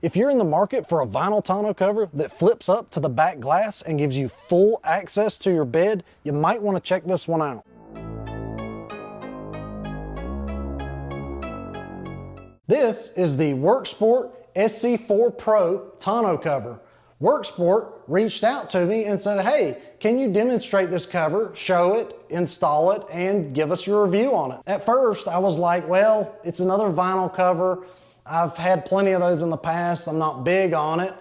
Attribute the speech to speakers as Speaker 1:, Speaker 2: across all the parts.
Speaker 1: If you're in the market for a vinyl tonneau cover that flips up to the back glass and gives you full access to your bed, you might want to check this one out. This is the WorkSport SC4 Pro Tonneau cover. WorkSport reached out to me and said, hey, can you demonstrate this cover, show it, install it, and give us your review on it? At first, I was like, well, it's another vinyl cover. I've had plenty of those in the past. I'm not big on it.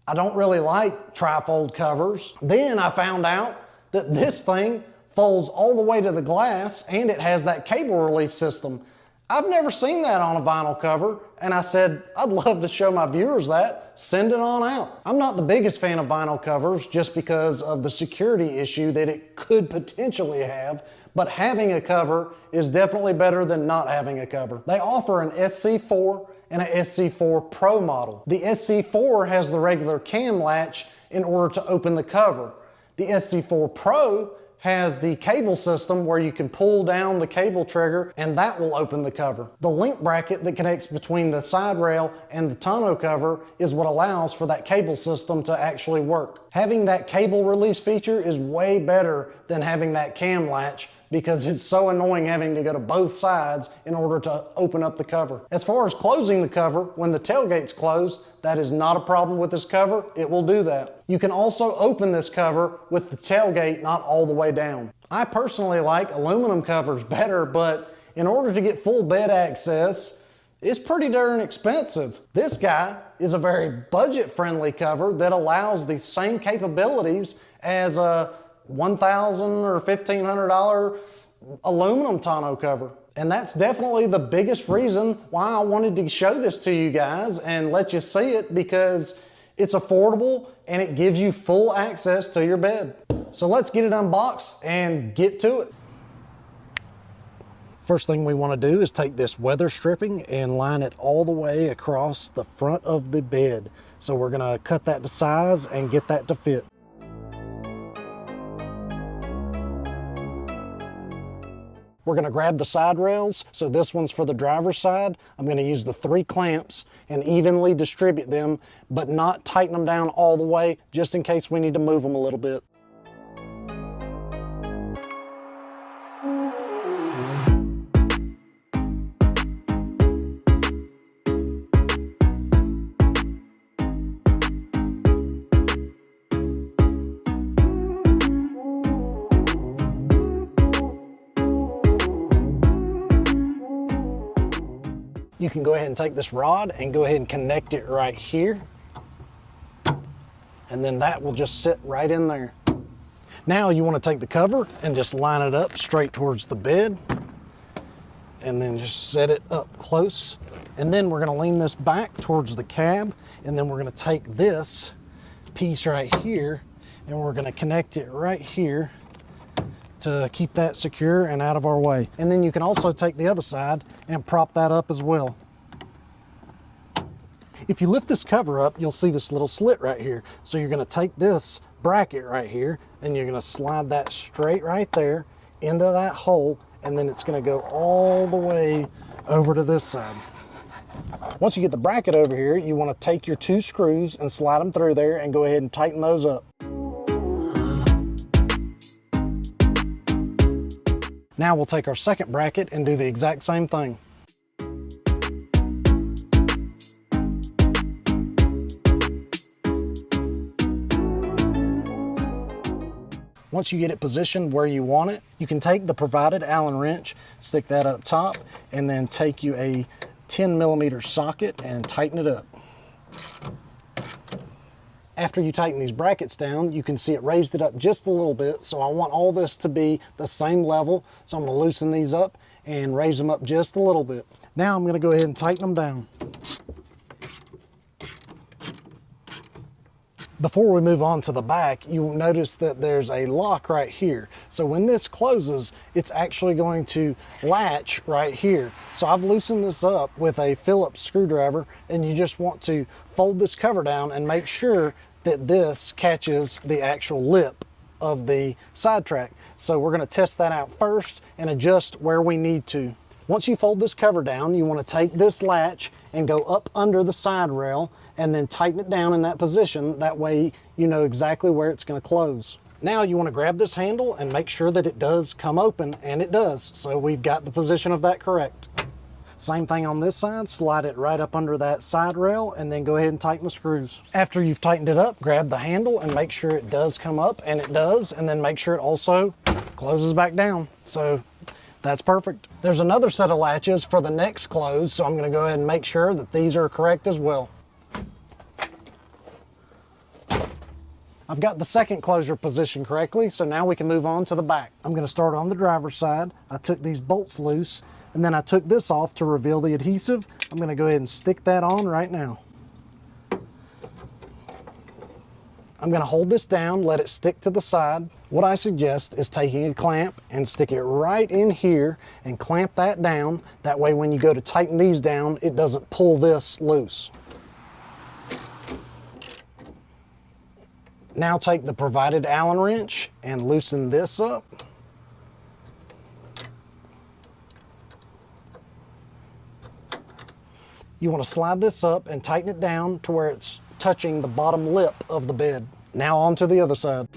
Speaker 1: I don't really like trifold covers. Then I found out that this thing folds all the way to the glass and it has that cable release system. I've never seen that on a vinyl cover, and I said, I'd love to show my viewers that. Send it on out. I'm not the biggest fan of vinyl covers just because of the security issue that it could potentially have, but having a cover is definitely better than not having a cover. They offer an SC4 and an SC4 Pro model. The SC4 has the regular cam latch in order to open the cover. The SC4 Pro has the cable system where you can pull down the cable trigger and that will open the cover. The link bracket that connects between the side rail and the tonneau cover is what allows for that cable system to actually work. Having that cable release feature is way better than having that cam latch because it's so annoying having to go to both sides in order to open up the cover. As far as closing the cover, when the tailgate's closed, that is not a problem with this cover. It will do that. You can also open this cover with the tailgate not all the way down. I personally like aluminum covers better, but in order to get full bed access, it's pretty darn expensive. This guy is a very budget-friendly cover that allows the same capabilities as a $1,000 or $1,500 aluminum tonneau cover. And that's definitely the biggest reason why I wanted to show this to you guys and let you see it, because it's affordable and it gives you full access to your bed. So let's get it unboxed and get to it. First thing we want to do is take this weather stripping and line it all the way across the front of the bed. So we're going to cut that to size and get that to fit. We're going to grab the side rails. So this one's for the driver's side. I'm going to use the 3 clamps and evenly distribute them, but not tighten them down all the way, just in case we need to move them a little bit. You can go ahead and take this rod and go ahead and connect it right here. And then that will just sit right in there. Now you want to take the cover and just line it up straight towards the bed. And then just set it up close. And then we're going to lean this back towards the cab. And then we're going to take this piece right here and we're going to connect it right here to keep that secure and out of our way. And then you can also take the other side and prop that up as well. If you lift this cover up, you'll see this little slit right here. So you're going to take this bracket right here and you're going to slide that straight right there into that hole, and then it's going to go all the way over to this side. Once you get the bracket over here, you want to take your 2 screws and slide them through there and go ahead and tighten those up. Now we'll take our second bracket and do the exact same thing. Once you get it positioned where you want it, you can take the provided Allen wrench, stick that up top, and then take you a 10mm socket and tighten it up. After you tighten these brackets down, you can see it raised it up just a little bit, so I want all this to be the same level. So I'm going to loosen these up and raise them up just a little bit. Now I'm going to go ahead and tighten them down. Before we move on to the back, you'll notice that there's a lock right here. So when this closes, it's actually going to latch right here. So I've loosened this up with a Phillips screwdriver, and you just want to fold this cover down and make sure that this catches the actual lip of the side track. So we're going to test that out first and adjust where we need to. Once you fold this cover down, you want to take this latch and go up under the side rail and then tighten it down in that position. That way you know exactly where it's going to close. Now you want to grab this handle and make sure that it does come open, and it does. So we've got the position of that correct. Same thing on this side, slide it right up under that side rail and then go ahead and tighten the screws. After you've tightened it up, grab the handle and make sure it does come up, and it does, and then make sure it also closes back down. So that's perfect. There's another set of latches for the next close, so I'm going to go ahead and make sure that these are correct as well. I've got the second closure positioned correctly, so now we can move on to the back. I'm going to start on the driver's side. I took these bolts loose, and then I took this off to reveal the adhesive. I'm going to go ahead and stick that on right now. I'm going to hold this down, let it stick to the side. What I suggest is taking a clamp and stick it right in here and clamp that down. That way when you go to tighten these down, it doesn't pull this loose. Now take the provided Allen wrench and loosen this up. You want to slide this up and tighten it down to where it's touching the bottom lip of the bed. Now on to the other side.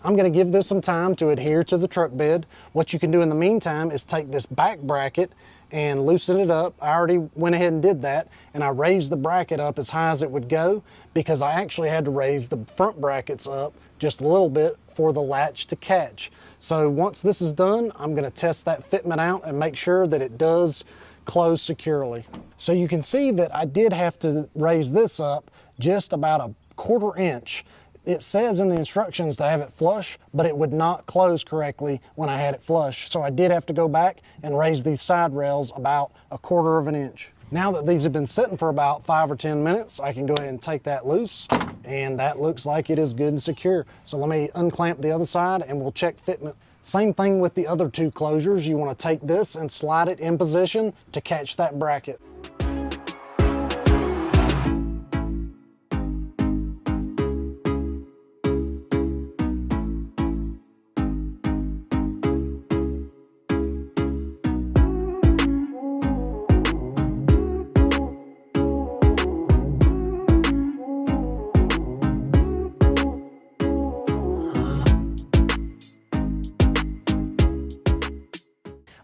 Speaker 1: I'm going to give this some time to adhere to the truck bed. What you can do in the meantime is take this back bracket and loosen it up. I already went ahead and did that, and I raised the bracket up as high as it would go because I actually had to raise the front brackets up just a little bit for the latch to catch. So once this is done, I'm going to test that fitment out and make sure that it does close securely. So you can see that I did have to raise this up just about a 1/4 inch. It says in the instructions to have it flush, but it would not close correctly when I had it flush. So I did have to go back and raise these side rails about a 1/4 inch. Now that these have been sitting for about 5 or 10 minutes, I can go ahead and take that loose, and that looks like it is good and secure. So let me unclamp the other side and we'll check fitment. Same thing with the other two closures. You want to take this and slide it in position to catch that bracket.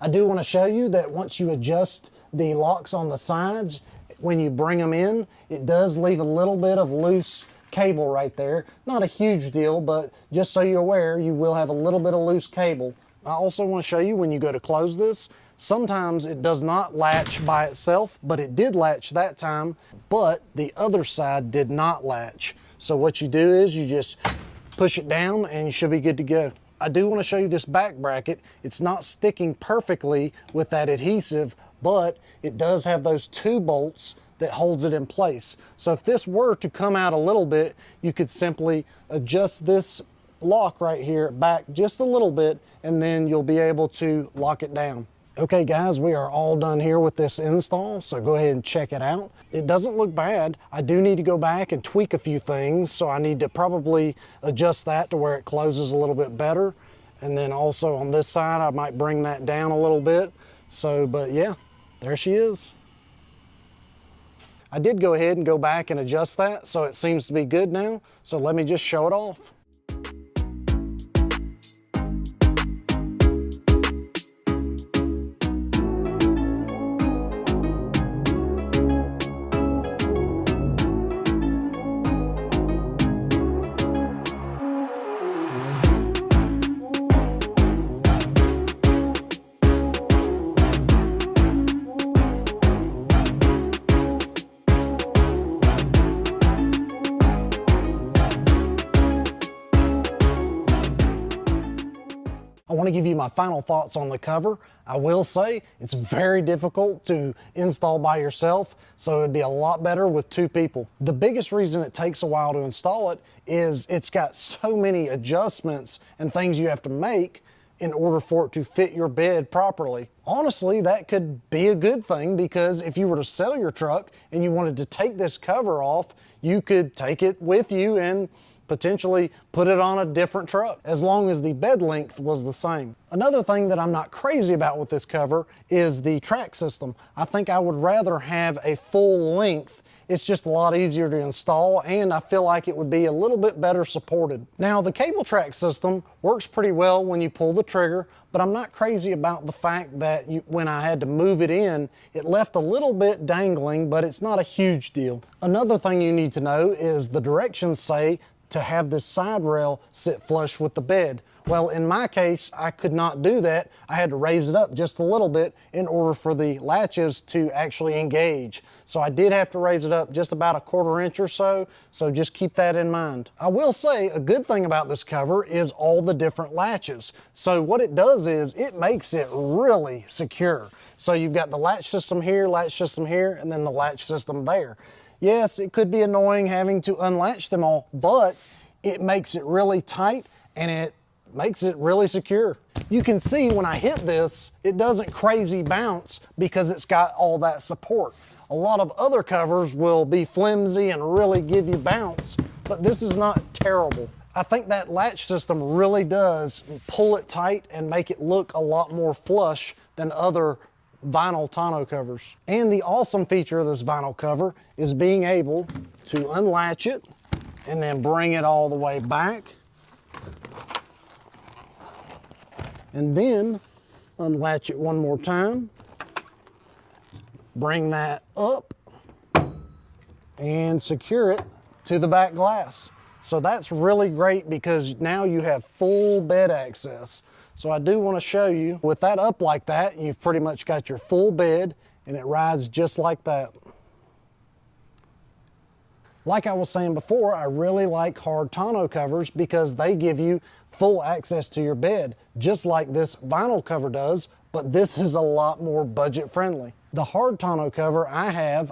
Speaker 1: I do want to show you that once you adjust the locks on the sides, when you bring them in, it does leave a little bit of loose cable right there. Not a huge deal, but just so you're aware, you will have a little bit of loose cable. I also want to show you when you go to close this, sometimes it does not latch by itself, but it did latch that time, but the other side did not latch. So what you do is you just push it down and you should be good to go. I do want to show you this back bracket. It's not sticking perfectly with that adhesive, but it does have those 2 bolts that holds it in place. So if this were to come out a little bit, you could simply adjust this lock right here back just a little bit, and then you'll be able to lock it down. Okay guys, we are all done here with this install, so go ahead and check it out. It doesn't look bad. I do need to go back and tweak a few things, so I need to probably adjust that to where it closes a little bit better. And then also on this side, I might bring that down a little bit. So, but yeah, there she is. I did go ahead and go back and adjust that, so it seems to be good now. So let me just show it off. I want to give you my final thoughts on the cover. I will say it's very difficult to install by yourself, so it'd be a lot better with two people. The biggest reason it takes a while to install it is it's got so many adjustments and things you have to make in order for it to fit your bed properly. Honestly, that could be a good thing, because if you were to sell your truck and you wanted to take this cover off, you could take it with you and potentially put it on a different truck, as long as the bed length was the same. Another thing that I'm not crazy about with this cover is the track system. I think I would rather have a full length. It's just a lot easier to install, and I feel like it would be a little bit better supported. Now, the cable track system works pretty well when you pull the trigger, but I'm not crazy about the fact that when I had to move it in, it left a little bit dangling, but it's not a huge deal. Another thing you need to know is the directions say to have this side rail sit flush with the bed. Well, in my case, I could not do that. I had to raise it up just a little bit in order for the latches to actually engage. So I did have to raise it up just about a 1/4 inch or so just keep that in mind. I will say a good thing about this cover is all the different latches. So what it does is it makes it really secure. So you've got the latch system here, and then the latch system there. Yes, it could be annoying having to unlatch them all, but it makes it really tight and it makes it really secure. You can see when I hit this, it doesn't crazy bounce because it's got all that support. A lot of other covers will be flimsy and really give you bounce, but this is not terrible. I think that latch system really does pull it tight and make it look a lot more flush than other vinyl tonneau covers. And the awesome feature of this vinyl cover is being able to unlatch it and then bring it all the way back, and then unlatch it one more time, bring that up and secure it to the back glass. So that's really great because now you have full bed access. So I do want to show you, with that up like that, you've pretty much got your full bed and it rides just like that. Like I was saying before, I really like hard tonneau covers because they give you full access to your bed, just like this vinyl cover does, but this is a lot more budget friendly. The hard tonneau cover I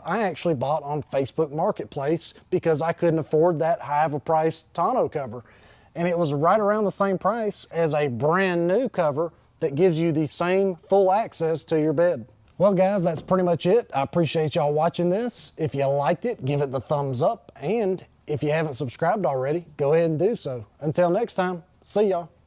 Speaker 1: actually bought on Facebook Marketplace because I couldn't afford that high of a price tonneau cover. And it was right around the same price as a brand new cover that gives you the same full access to your bed. Well guys, that's pretty much it. I appreciate y'all watching this. If you liked it, give it the thumbs up. And if you haven't subscribed already, go ahead and do so. Until next time, see y'all.